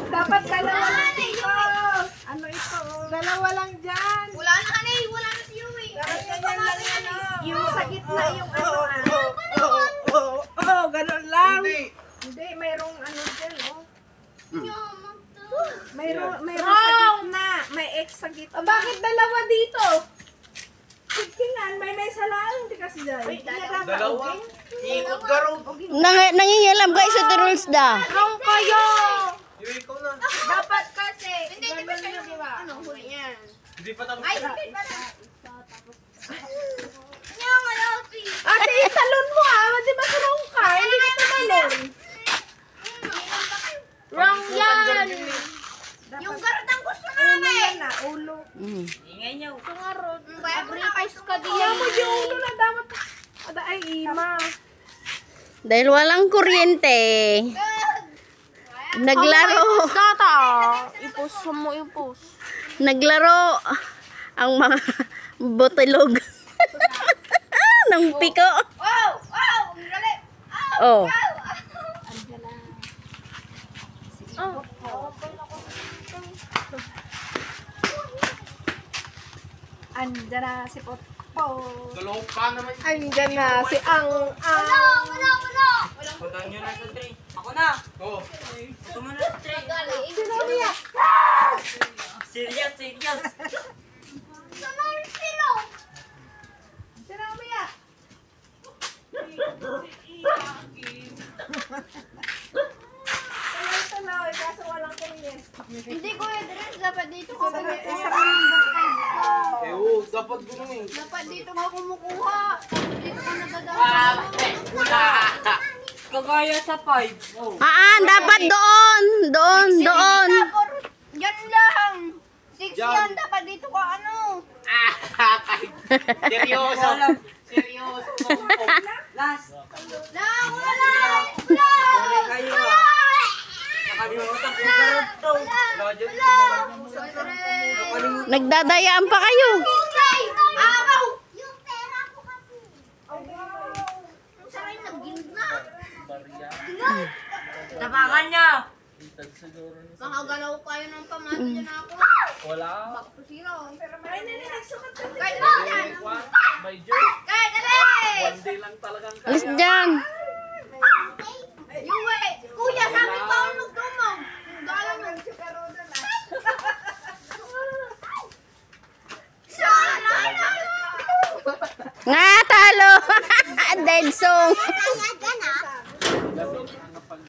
Dapat dalawa lang dito. Ano ito? Dalawa lang dyan. Wala na ka na eh. Wala na si Yui. Dapat ganyan lang yan. Yung sa gitna yung ano. Ganun lang. Hindi, mayroong ano dyan, oh. Mayroong sa gitna. May X sa gitna. Bakit dalawa dito? Tingnan, may salaan. Hindi kasi dahil. Dalawa? Ikot ka rin. Nangingialam guys sa the rules da. Wrong kayo! Yung ikaw na. Dapat kasi. Hindi, di ba kayo, di ba? Ano, huli yan. Hindi pa tapos. Ay, hindi pa na. Nyang, alawi. Ate, italon mo Di ba sa wrong ka? Hindi ka tumalon. Wrong yan. Yung garot ang gusto Ulo namin. yan na, ulo. Ingay niyo. Sungarot. Abripis ka din. Kaya mo yung ulo na dapat. Ay, ima. Dahil walang kuryente. Naglaro. Data. Ipos mo, ipos. Naglaro ang mga botilog ng piko. Wow! Wow! Ang galing! Oh. Andyan na si Potpo. Dalawang pa naman. Andyan na si Ang. Wala! Pagkaan nyo na sa tray. Ako na! Oo. Ito mo na sa tray. Sino niya? Serious, serious. Sunod sino? Sino niya? Tuloy, kaso walang kuryente. Hindi ko Edres, dapat dito ka Eh, oo, dapat gano'n eh. Dapat dito ka kumukuha. Tapos dito ka nagdadaan. Kagaya sa 5. Oh. Dapat doon. Doon. Yan lang. 6 Yan. yan. Dapat dito ka ano. Seryoso. Seryoso. Last. Wala! Kayo ah. Nakalimutan ko garot to. Nakalimutan. Nagdadayaan pa kayo. Araw! Yung pera ko kasi. Ang saray ng gina. Tapakan niya. Makagalaw kayo ng pamati dyan ako. Wala. Baka po sila. Ay, nagsukat ka. Kahit na yan. May joke. Kahit dali! One day lang talagang kaya. Alis dyan. Yue! Kuya, sabi pa ako magtumong. Dala nyo. Nga, talo. Dead song.